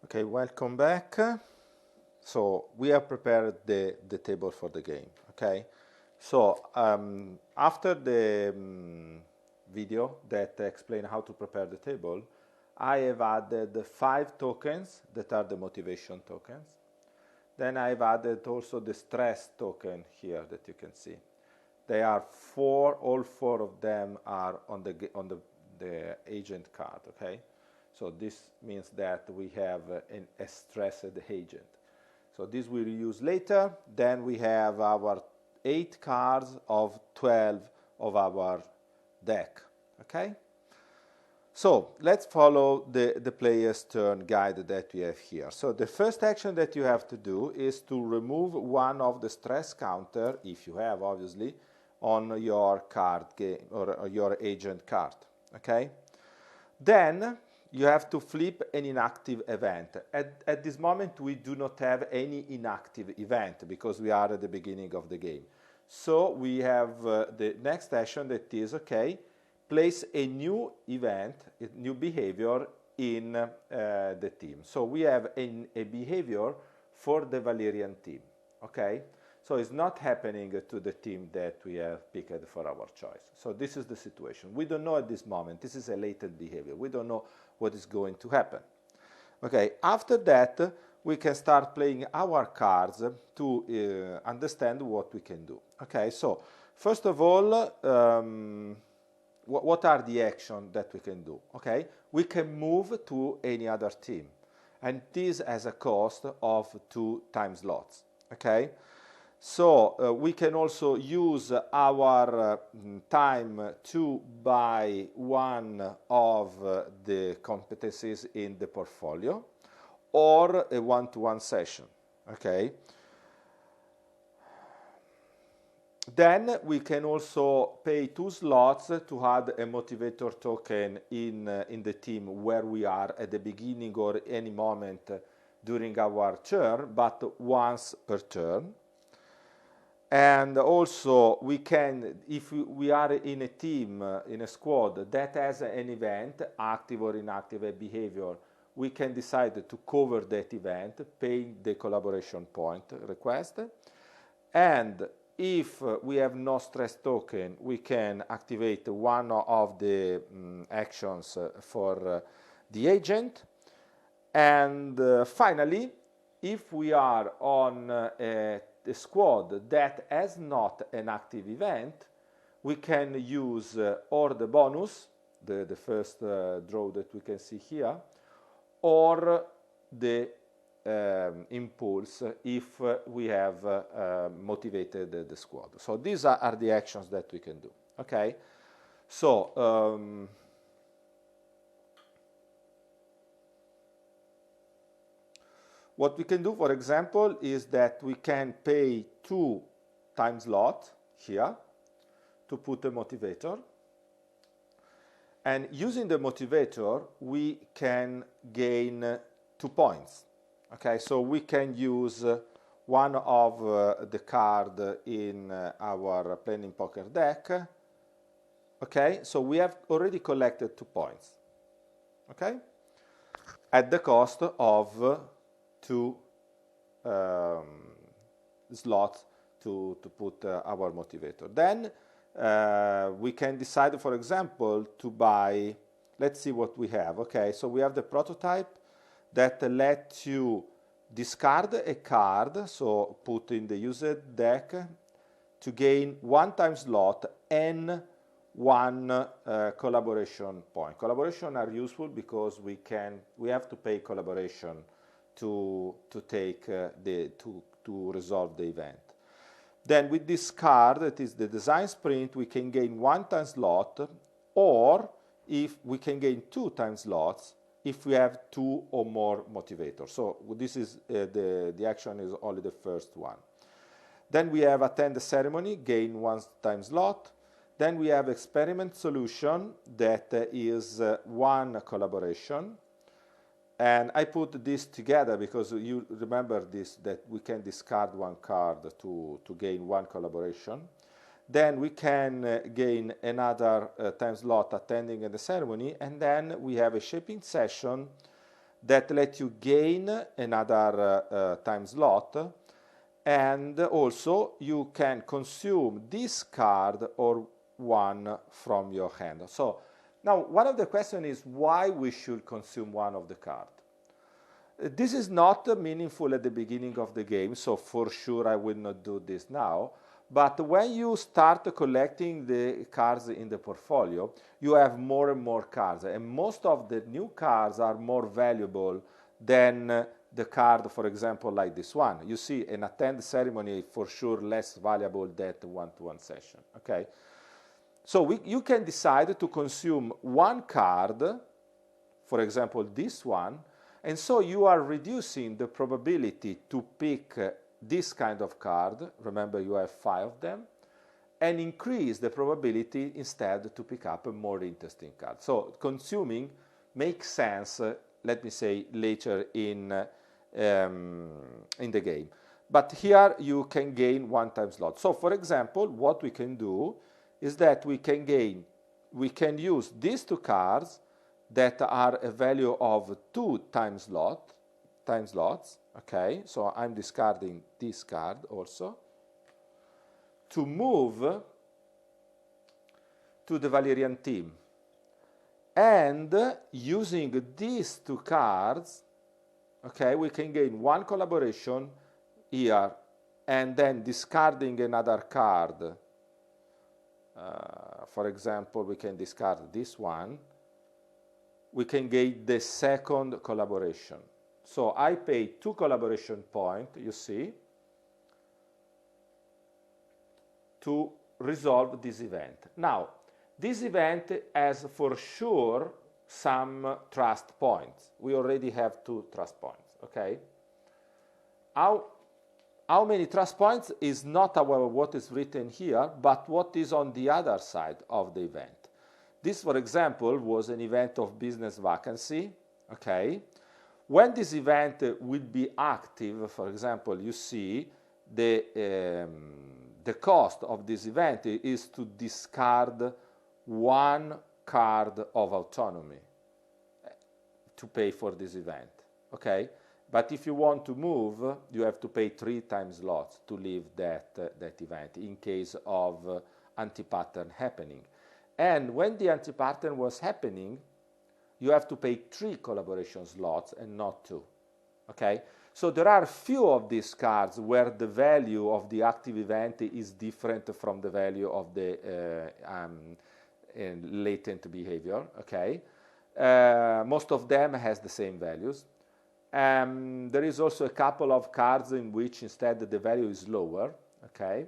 Okay, welcome back. So we have prepared the table for the game, okay? So after the video that explain how to prepare the table, I have added 5 tokens that are the motivation tokens. Then I've added also the stress token here that you can see. They are 4, all 4 of them are on the agent card, okay? So this means that we have a stressed agent. So this we'll use later. Then we have our 8 cards of 12 of our deck, okay? So let's follow the player's turn guide that we have here. So the first action that you have to do is to remove one of the stress counter, if you have obviously, on your card game or your agent card, okay? Then you have to flip an inactive event. At this moment we do not have any inactive event because we are at the beginning of the game. So we have the next action that is, okay, place a new event, a new behavior in the team. So we have a behavior for the Valerian team, okay? So it's not happening to the team that we have picked for our choice. So this is the situation. We don't know at this moment. This is a latent behavior. We don't know what is going to happen. Okay, after that, we can start playing our cards to understand what we can do. Okay, so first of all, what are the actions that we can do? Okay, we can move to any other team. And this has a cost of 2 time slots. Okay. So we can also use our time to buy one of the competencies in the portfolio or a one-to-one session, okay? Then we can also pay 2 slots to add a motivator token in the team where we are at the beginning or any moment during our turn, but once per turn. And also we can, if we are in a team, in a squad that has an event, active or inactive, a behavior, we can decide to cover that event, paying the collaboration point request. And if we have no stress token, we can activate one of the actions for the agent. And finally, if we are on a squad that has not an active event, we can use or the bonus, the first draw that we can see here, or the impulse if we have motivated the squad. So these are the actions that we can do. Okay, so what we can do, for example, is that we can pay 2 time slots here to put a motivator. And using the motivator, we can gain 2 points. Okay, so we can use one of the card in our planning poker deck. Okay, so we have already collected 2 points. Okay, at the cost of 2 slots to put our motivator. Then we can decide, for example, to buy, let's see what we have. Okay, so we have the prototype that lets you discard a card, so put in the used deck to gain 1 time slot and 1 collaboration point. Collaboration are useful because we have to pay collaboration to resolve the event. Then with this card, that is the design sprint, we can gain 1 time slot, or if we can gain 2 time slots if we have 2 or more motivators. So this is the action is only the first one. Then we have attend the ceremony, gain 1 time slot. Then we have experiment solution that is 1 collaboration. And I put this together because you remember this, that we can discard 1 card to gain 1 collaboration. Then we can gain another time slot attending the ceremony, and then we have a shaping session that let you gain another time slot, and also you can consume this card or one from your hand. So now one of the questions is why we should consume one of the cards. This is not meaningful at the beginning of the game, so for sure I will not do this now. But when you start collecting the cards in the portfolio, you have more and more cards, and most of the new cards are more valuable than the card, for example, like this one. You see, an attend ceremony for sure less valuable than the one-to-one session. Okay, so you can decide to consume one card, for example, this one, and so you are reducing the probability to pick this kind of card. Remember, you have 5 of them, and increase the probability instead to pick up a more interesting card. So consuming makes sense, let me say, later in the game. But here you can gain one time slot. So for example, what we can do is that we can use these 2 cards that are a value of 2 time slots. Okay, so I'm discarding this card also to move to the Valerian team. And using these 2 cards, okay, we can gain 1 collaboration here, and then discarding another card. For example, we can discard this one. We can gain the 2nd collaboration. So I pay 2 collaboration points, you see, to resolve this event. Now, this event has for sure some trust points. We already have 2 trust points, okay? How many trust points is not, however, what is written here, but what is on the other side of the event. This, for example, was an event of business vacancy, okay? When this event will be active, for example, you see the cost of this event is to discard 1 card of autonomy to pay for this event, okay? But if you want to move, you have to pay 3 time slots to leave that event in case of anti-pattern happening. And when the anti-pattern was happening, you have to pay 3 collaboration slots and not 2, okay? So there are few of these cards where the value of the active event is different from the value of the latent behavior, okay? Most of them has the same values. There is also a couple of cards in which instead the value is lower, okay?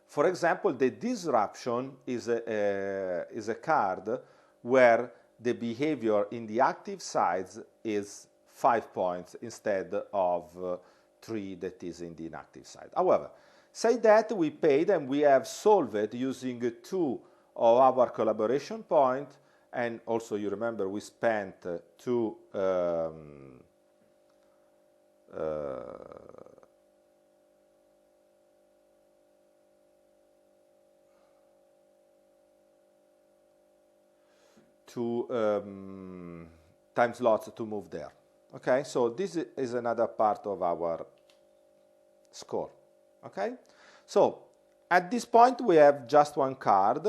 For example, the disruption is a card where the behavior in the active sides is 5 points instead of 3 that is in the inactive side. However, say that we paid and we have solved it using 2 of our collaboration points, and also you remember we spent 2 time slots to move there. Okay, so this is another part of our score. Okay, so at this point we have just 1 card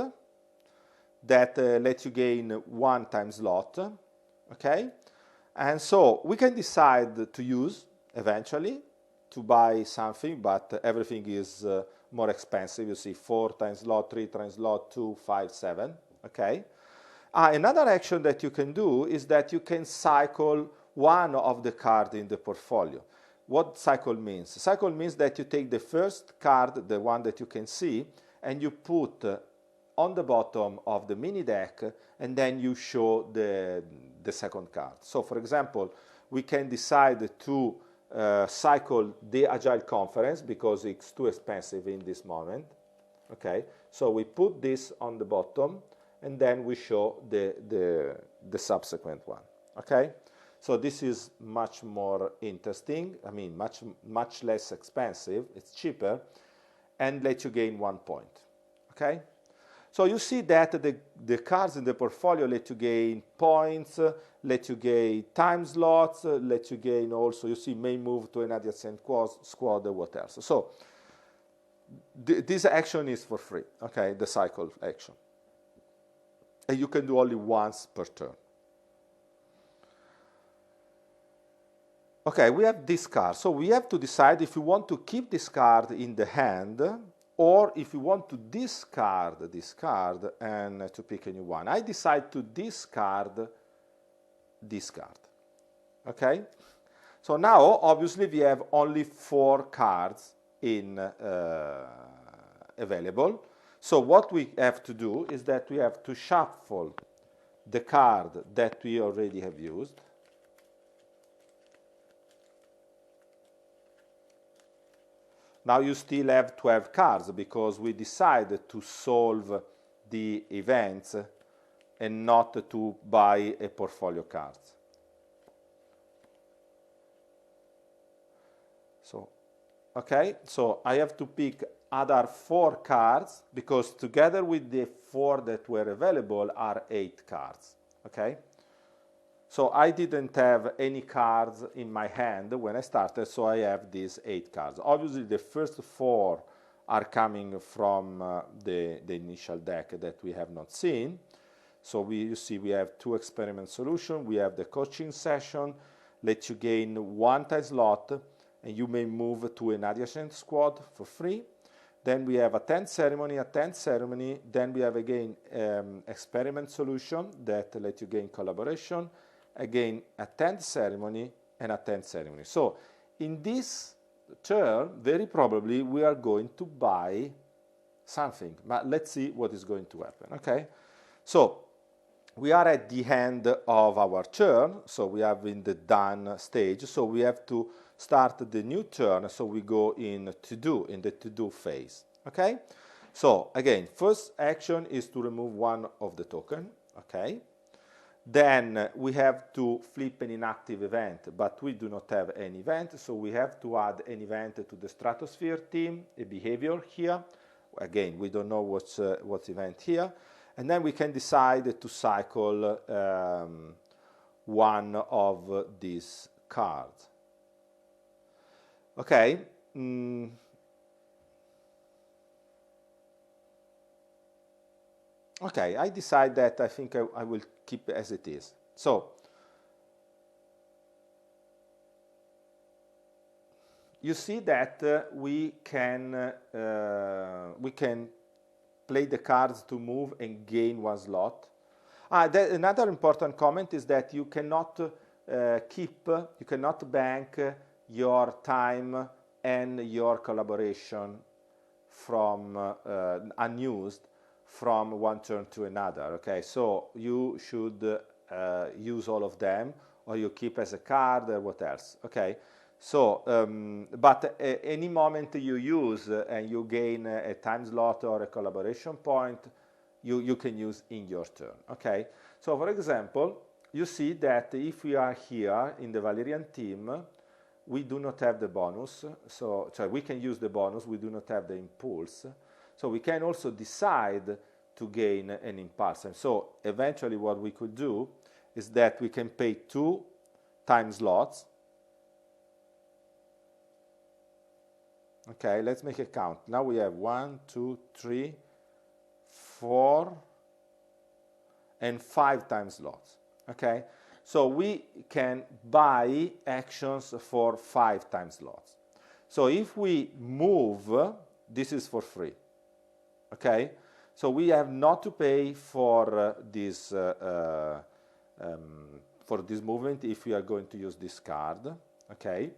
that lets you gain 1 time slot. Okay, and so we can decide to use eventually to buy something, but everything is more expensive. You see 4 time slot, 3 time slot, 2, 5, 7. Okay. Another action that you can do is that you can cycle one of the cards in the portfolio. What cycle means? Cycle means that you take the first card, the one that you can see, and you put on the bottom of the mini deck, and then you show the second card. So for example, we can decide to cycle the Agile conference because it's too expensive in this moment. Okay, so we put this on the bottom, and then we show the subsequent one. Okay, so this is much more interesting. I mean, much less expensive. It's cheaper, and lets you gain 1 point. Okay, So you see that the cards in the portfolio let you gain points, let you gain time slots, let you gain also, you see, may move to an adjacent squad or what else. So this action is for free, okay, the cycle action. And you can do only once per turn. Okay, we have this card. So we have to decide if we want to keep this card in the hand or if you want to discard this card and to pick a new one. I decide to discard this card. Okay? So now, obviously, we have only 4 cards available. So what we have to do is that we have to shuffle the card that we already have used. Now you still have 12 cards because we decided to solve the events and not to buy a portfolio cards. So, okay, so I have to pick other 4 cards because together with the 4 that were available are 8 cards, okay? So I didn't have any cards in my hand when I started, so I have these 8 cards. Obviously, the first 4 are coming from the initial deck that we have not seen. So you see we have 2 experiment solutions, we have the coaching session, let you gain 1 time slot, and you may move to an adjacent squad for free. Then we have a tent ceremony, then we have again experiment solution that let you gain collaboration, again a tent ceremony and a tent ceremony. So in this turn, very probably we are going to buy something, but let's see what is going to happen, okay? So we are at the end of our turn, so we are in the done stage, so we have to start the new turn, so we go in the to-do phase, okay? So again, first action is to remove 1 of the token, okay? Then we have to flip an inactive event, but we do not have any event, so we have to add an event to the stratosphere team, a behavior here. Again, we don't know what's event here. And then we can decide to cycle 1 of these cards. Okay. Okay, I decide that I think I will keep as it is. So, you see that we can play the cards to move and gain 1 slot. Another important comment is that you cannot you cannot bank your time and your collaboration from unused from one turn to another, okay? So you should use all of them, or you keep as a card or what else, okay? So, but any moment you use and you gain a time slot or a collaboration point, you can use in your turn, okay? So for example, you see that if we are here in the Valerian team, we do not have the bonus, so we can use the bonus, we do not have the impulse. So we can also decide to gain an impulse. And so eventually what we could do is that we can pay 2 time slots. Okay, let's make a count. Now we have 1, 2, 3, 4, and 5 time slots. Okay, so we can buy actions for 5 time slots. So if we move, this is for free. Okay, so we have not to pay for this movement if we are going to use this card. Okay,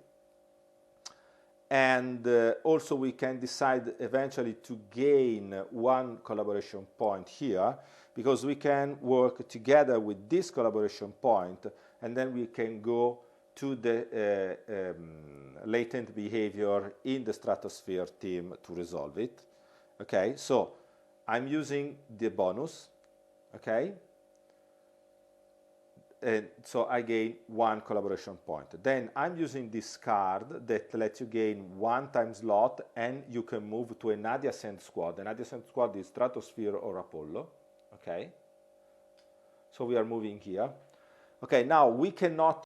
and also we can decide eventually to gain 1 collaboration point here, because we can work together with this collaboration point, and then we can go to the latent behavior in the stratosphere team to resolve it. Okay, so I'm using the bonus, okay? so I gain 1 collaboration point. Then I'm using this card that lets you gain 1 time slot, and you can move to an adjacent squad. An adjacent squad is Stratosphere or Apollo, okay? So we are moving here. Okay, now we cannot